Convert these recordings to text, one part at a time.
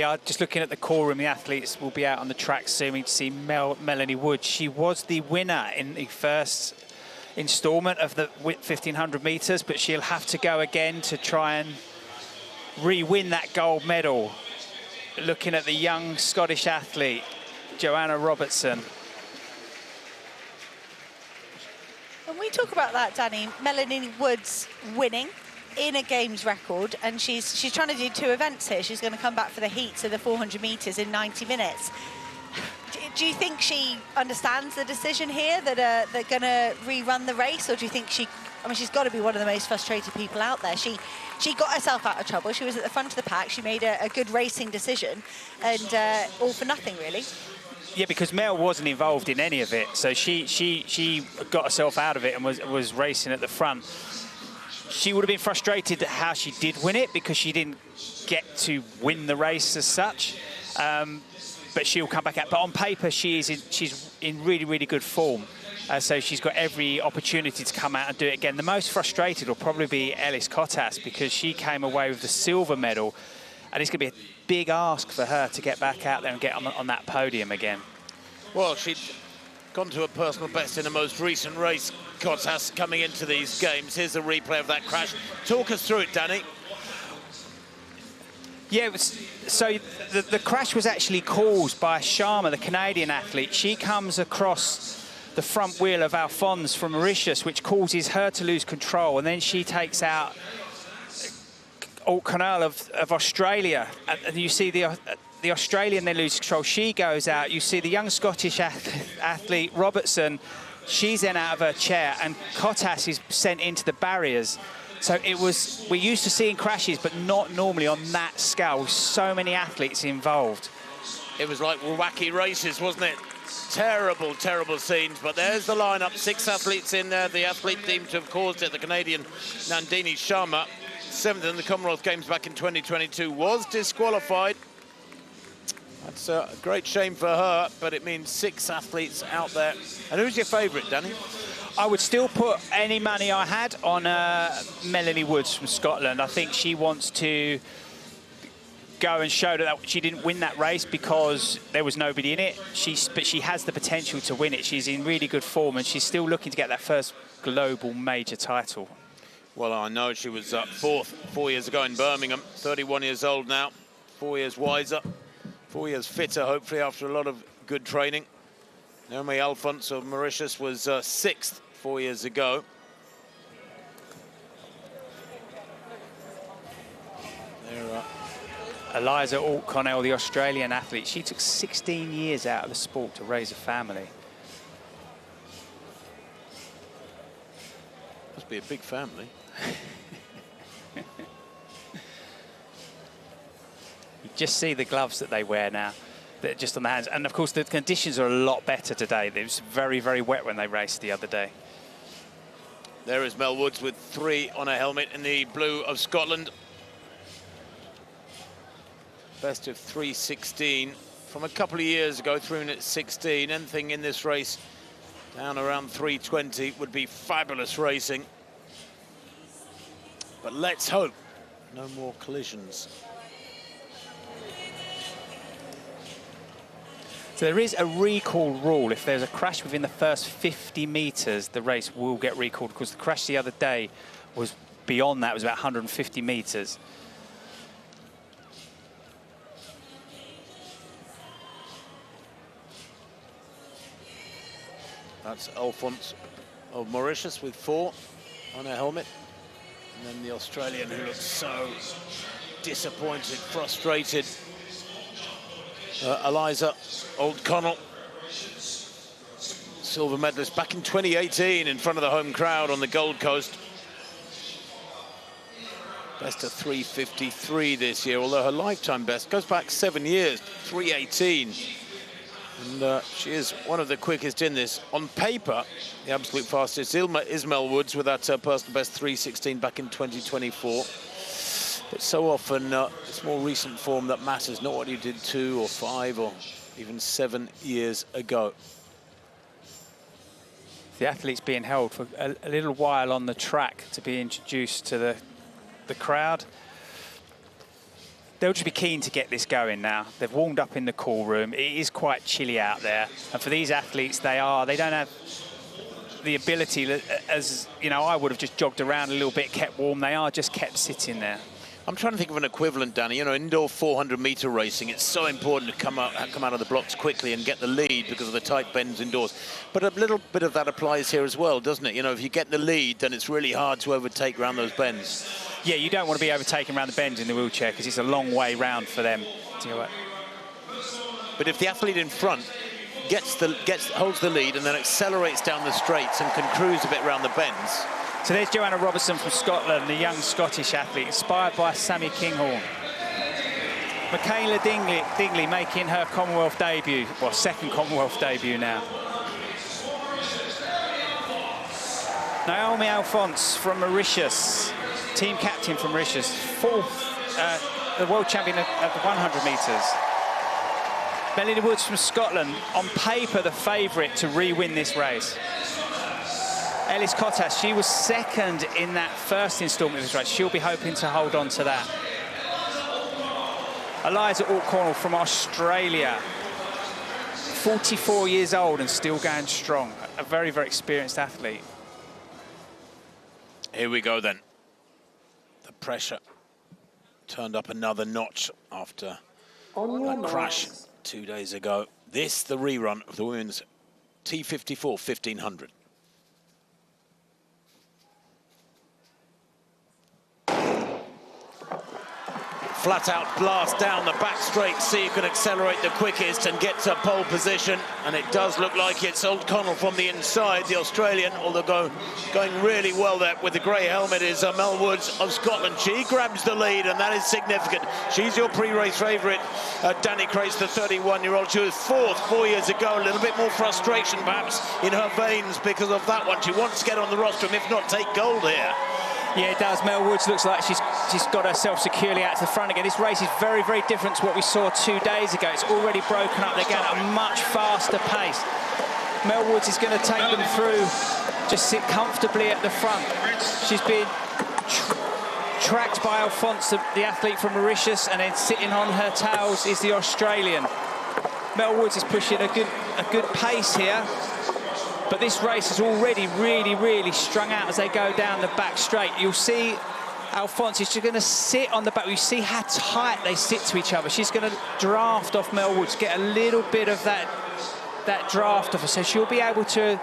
Yeah, just looking at the call room, the athletes will be out on the track soon to see Melanie Woods. She was the winner in the first instalment of the 1,500 metres, but she'll have to go again to try and re-win that gold medal. Looking at the young Scottish athlete, Joanna Robertson. When we talk about that, Danny, Melanie Woods winning in a games record, and she's trying to do 2 events here. She's going to come back for the heats of the 400 metres in 90 minutes. Do you think she understands the decision here that they're going to rerun the race, or do you think I mean, she's got to be one of the most frustrated people out there. She got herself out of trouble. She was at the front of the pack. She made a good racing decision, and all for nothing, really. Yeah, because Mel wasn't involved in any of it, so she got herself out of it and was racing at the front. She would have been frustrated at how she did win it because she didn't get to win the race as such. But she'll come back out. But on paper, she's in really, really good form. So she's got every opportunity to come out and do it again. The most frustrated will probably be Elis Kottas because she came away with the silver medal. And it's going to be a big ask for her to get back out there and get on that podium again. Well, she'd gone to a personal best in the most recent race, Kottas, coming into these games. Here's a replay of that crash. Talk us through it, Danny. Yeah, so the crash was actually caused by Sharma, the Canadian athlete. She comes across the front wheel of Alphonse from Mauritius, which causes her to lose control, and then she takes out Alt Canal of Australia, and you see the Australian then lose control. She goes out. You see the young Scottish athlete Robertson. She's then out of her chair, and Kottas is sent into the barriers. So we're used to seeing crashes, but not normally on that scale, with so many athletes involved. It was like wacky races, wasn't it? Terrible, terrible scenes, but there's the lineup. 6 athletes in there. The athlete deemed to have caused it, the Canadian Nandini Sharma, 7th in the Commonwealth Games back in 2022, was disqualified. That's a great shame for her, but it means 6 athletes out there. And who's your favourite, Danny? I would still put any money I had on Melanie Woods from Scotland. I think she wants to go and show that she didn't win that race because there was nobody in it. But she has the potential to win it. She's in really good form, and she's still looking to get that first global major title. Well, I know she was 4th 4 years ago in Birmingham, 31 years old now, 4 years wiser, 4 years fitter, hopefully, after a lot of good training. Naomi Alphonse of Mauritius was 6th 4 years ago. There, Eliza Alt-Connell, the Australian athlete, she took 16 years out of the sport to raise a family. Must be a big family. You just see the gloves that they wear now, that are just on the hands. And of course, the conditions are a lot better today. It was very, very wet when they raced the other day. There is Mel Woods with 3 on a helmet in the blue of Scotland. Best of 3:16 from a couple of years ago, 3 minutes 16. Anything in this race down around 3:20 would be fabulous racing. But let's hope no more collisions. So there is a recall rule. If there's a crash within the first 50 metres, the race will get recalled, because the crash the other day was beyond that, it was about 150 metres. That's Alphonse of Mauritius with 4 on her helmet. And then the Australian, who looks so disappointed, frustrated. Eliza Alt-Connell, silver medalist back in 2018 in front of the home crowd on the Gold Coast. Best of 3:53 this year, although her lifetime best goes back 7 years, 3:18. And she is one of the quickest in this. On paper, the absolute fastest is Mel Woods with that personal best 3:16 back in 2024. But so often, it's more recent form that matters, not what you did 2 or 5 or even 7 years ago. The athlete's being held for a little while on the track to be introduced to the crowd. they'll just be keen to get this going now. They've warmed up in the cool room. It is quite chilly out there. And for these athletes, they don't have the ability, as you know, I would have just jogged around a little bit, kept warm. They are just kept sitting there. I'm trying to think of an equivalent, Danny. You know, indoor 400-meter racing, it's so important to come out of the blocks quickly and get the lead because of the tight bends indoors. But a little bit of that applies here as well, doesn't it? You know, if you get the lead, then it's really hard to overtake around those bends. Yeah, you don't want to be overtaken around the bends in the wheelchair because it's a long way round for them. But if the athlete in front holds the lead and then accelerates down the straights and can cruise a bit around the bends. So there's Joanna Robertson from Scotland, the young Scottish athlete, inspired by Sammy Kinghorn. Michaela Dingley making her Commonwealth debut, well, second Commonwealth debut now. Naomi Alphonse from Mauritius, team captain from Mauritius, fourth, the world champion of the 100 metres. Melanie Woods from Scotland, on paper the favourite to re-win this race. Ellis Cottas, she was second in that first instalment of this race. She'll be hoping to hold on to that. Eliza O'Connell from Australia, 44 years old and still going strong. A very, very experienced athlete. Here we go then. The pressure turned up another notch after that crash 2 days ago. This, the rerun of the women's T54 1500. Flat out blast down the back straight, see who can accelerate the quickest and get to pole position. And it does look like it's O'Connell from the inside, the Australian, although going really well there with the grey helmet is Mel Woods of Scotland. She grabs the lead, and that is significant. She's your pre-race favourite, Danny Crace, the 31-year-old. She was fourth 4 years ago. A little bit more frustration, perhaps, in her veins because of that one. She wants to get on the rostrum, if not take gold here. Yeah, it does. Mel Woods looks like she's got herself securely out to the front again. This race is very, very different to what we saw 2 days ago. It's already broken up. They're going at a much faster pace. Mel Woods is going to take them through, just sit comfortably at the front. She's been tracked by Alphonse, the athlete from Mauritius, and then sitting on her tails is the Australian. Mel Woods is pushing a good pace here. But this race is already really, really strung out as they go down the back straight. You'll see Alphonse is just going to sit on the back. You see how tight they sit to each other. She's going to draft off Mel Woods, get a little bit of that draft off her. So she'll be able to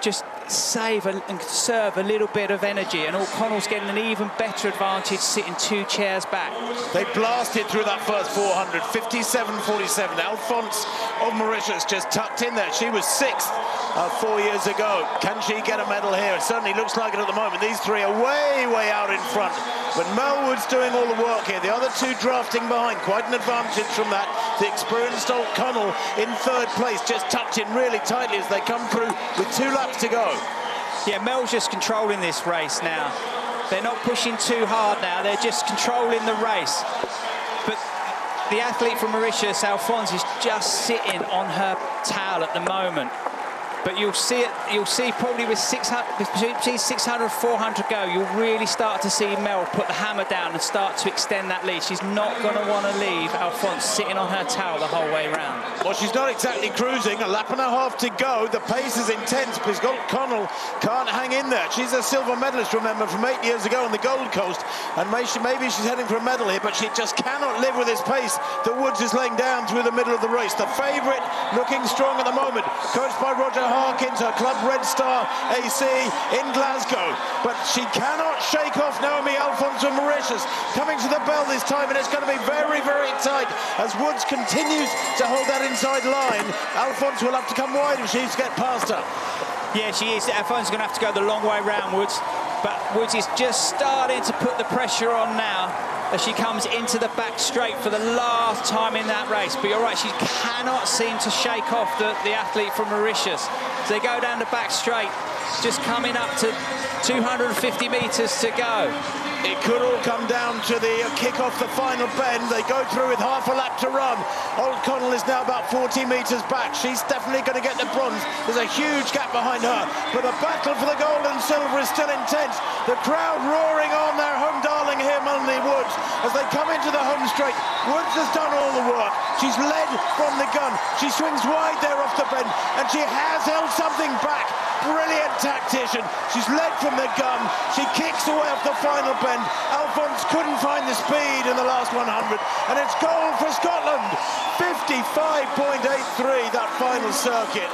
just save and conserve a little bit of energy. And O'Connell's getting an even better advantage sitting 2 chairs back. They blasted through that first 400, 57.47. Alphonse of Mauritius just tucked in there. She was 6th 4 years ago. Can she get a medal here? It certainly looks like it at the moment. These three are way, way out in front. But Mel Woods doing all the work here. The other two drafting behind. Quite an advantage from that. The experienced O'Connell in 3rd place, just tucked in really tightly as they come through with 2 laps to go. Yeah, Mel's just controlling this race now. They're not pushing too hard now. They're just controlling the race. But the athlete from Mauritius, Alphonse, is just sitting on her towel at the moment. But you'll see it. You'll see probably with 600 and 400 go, you'll really start to see Mel put the hammer down and start to extend that lead. She's not going to want to leave Alphonse sitting on her towel the whole way round. Well, she's not exactly cruising. A lap and a half to go. The pace is intense because O'Connell can't hang in there. She's a silver medalist, remember, from 8 years ago on the Gold Coast. And maybe she's heading for a medal here, but she just cannot live with this pace that Woods is laying down through the middle of the race. The favourite looking strong at the moment, coached by Roger Harkins, her club Red Star AC in Glasgow. But she cannot shake off Naomi Alphonse from Mauritius. Coming to the bell this time, and it's going to be very, very tight as Woods continues to hold that inside line. Alphonse will have to come wide if she's to get past her. Yeah, she is. Alphonse is going to have to go the long way round Woods. But Woods is just starting to put the pressure on now as she comes into the back straight for the last time in that race. But you're right, she cannot seem to shake off the athlete from Mauritius. So they go down the back straight, just coming up to 250 metres to go. It could all come down to the kick off the final bend. They go through with half a lap to run. O'Connell is now about 40 metres back. She's definitely going to get the bronze. There's a huge gap behind her. But the battle for the gold and silver is still intense. The crowd roaring on their home darling here, Melanie Woods. As they come into the home straight, Woods has done all the work. She's led from the gun. She swings wide there off the bend. And she has held something back. Brilliant tactician. She's led from the gun. She kicks away off the final bend. Alphonse couldn't find the speed in the last 100. And it's gold for Scotland. 55.83, that final circuit.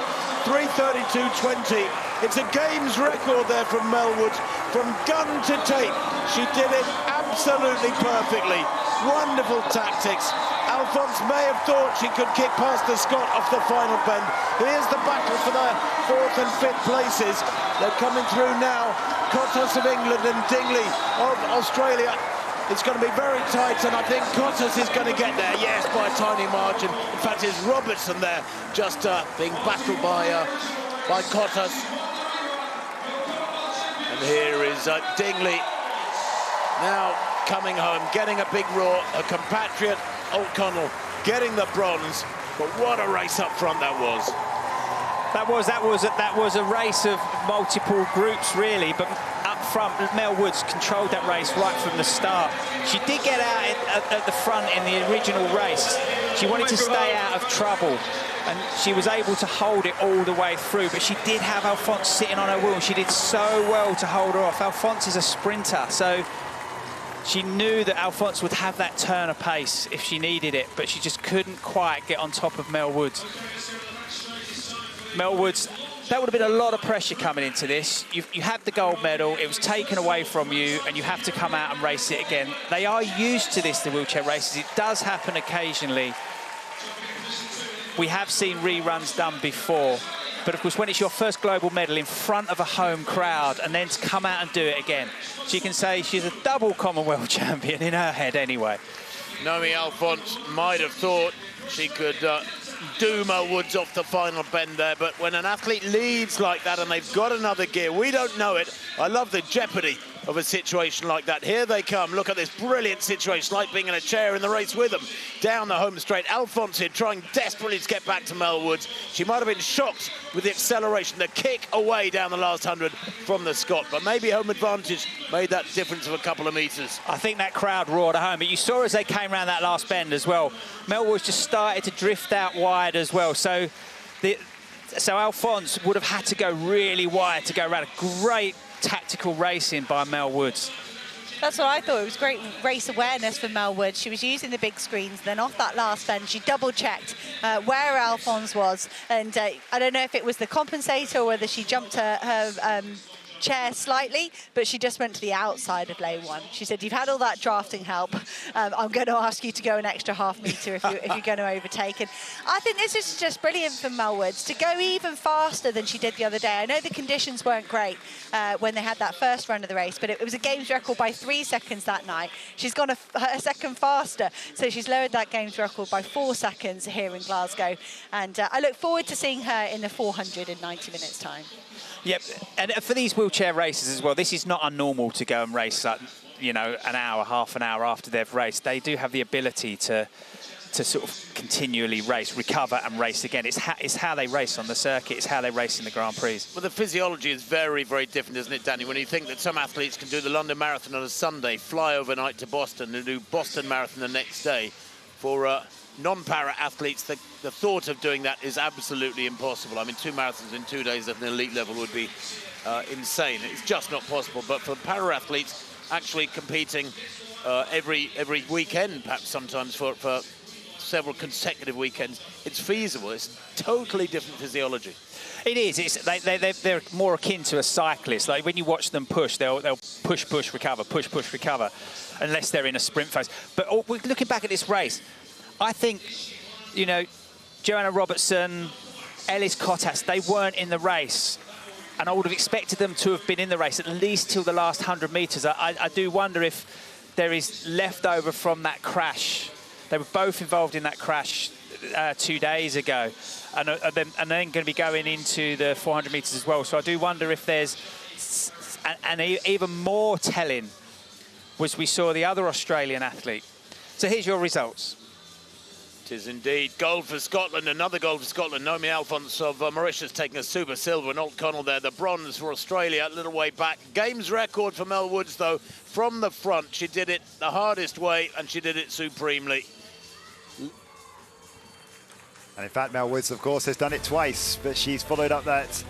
3:32.20. It's a games record there from Mel Woods. From gun to tape, she did it absolutely perfectly. Wonderful tactics. Alphonse may have thought she could kick past the Scot off the final bend. Here's the battle for the 4th and 5th places. They're coming through now. Cottas of England and Dingley of Australia. It's going to be very tight, and I think Cottas is going to get there, yes, by a tiny margin. In fact, it's Robertson there, just being battled by Cottas. And here is Dingley now coming home, getting a big roar. Her compatriot O'Connell getting the bronze, but what a race up front that was. That was a race of multiple groups, really, but up front, Mel Woods controlled that race right from the start. She did get out at the front in the original race. She wanted to stay out of trouble, and she was able to hold it all the way through, but she did have Alphonse sitting on her wheel, and she did so well to hold her off. Alphonse is a sprinter, so she knew that Alphonse would have that turn of pace if she needed it, but she just couldn't quite get on top of Mel Woods. Mel Woods, that would have been a lot of pressure coming into this. You had the gold medal, it was taken away from you, and you have to come out and race it again. They are used to this, the wheelchair races. It does happen occasionally. We have seen reruns done before, but of course when it's your first global medal in front of a home crowd and then to come out and do it again, she can say she's a double Commonwealth champion in her head anyway. Naomi Alphonse might have thought she could do Mel Woods off the final bend there, but when an athlete leads like that and they've got another gear, we don't know it. I love the jeopardy of a situation like that. Here they come. Look at this brilliant situation, like being in a chair in the race with them. Down the home straight, Alphonse here trying desperately to get back to Mel Woods. She might have been shocked with the acceleration, the kick away down the last 100 from the Scot, but maybe home advantage made that difference of a couple of metres. I think that crowd roared at home, but you saw as they came around that last bend as well, Mel Woods just started to drift out wide as well. So Alphonse would have had to go really wide to go around. A great tactical racing by Mel Woods. That's what I thought. It was great race awareness for Mel Woods. She was using the big screens. Then off that last bend, she double-checked where Alphonse was. And I don't know if it was the compensator or whether she jumped her chair slightly, but she just went to the outside of lane 1. She said, "You've had all that drafting help. I'm going to ask you to go an extra half metre if you're going to overtake." And I think this is just brilliant for Mel Woods to go even faster than she did the other day. I know the conditions weren't great when they had that first run of the race, but it was a games record by 3 seconds that night. She's gone a second faster, so she's lowered that games record by 4 seconds here in Glasgow. And I look forward to seeing her in the 400 in 90 minutes' time. Yep, and for these wheelchair races as well, this is not unnormal to go and race, like, you know, an hour, half an hour after they've raced. They do have the ability to sort of continually race, recover and race again. It's how they race on the circuit, it's how they race in the Grand Prix. Well, the physiology is very, very different, isn't it, Danny? When you think that some athletes can do the London Marathon on a Sunday, fly overnight to Boston and do Boston Marathon the next day, for non-para athletes, the thought of doing that is absolutely impossible. I mean, 2 marathons in 2 days at an elite level would be insane. It's just not possible. But for para athletes, actually competing every weekend, perhaps sometimes for several consecutive weekends, it's feasible. It's totally different physiology. It is. They're more akin to a cyclist. Like when you watch them push, they'll push, recover, push, recover, unless they're in a sprint phase. But looking back at this race, I think, you know, Joanna Robertson, Ellis Cottas, they weren't in the race. And I would have expected them to have been in the race at least till the last 100 metres. I do wonder if there is leftover from that crash. They were both involved in that crash 2 days ago. And then going to be going into the 400 metres as well. So I do wonder if there's an even more telling was we saw the other Australian athlete. So here's your results. It is indeed gold for Scotland, another gold for Scotland. Naomi Alphonse of Mauritius taking a super silver, and Alt Connell there, the bronze for Australia, a little way back. Games record for Mel Woods, though, from the front. She did it the hardest way, and she did it supremely. And in fact, Mel Woods, of course, has done it twice, but she's followed up that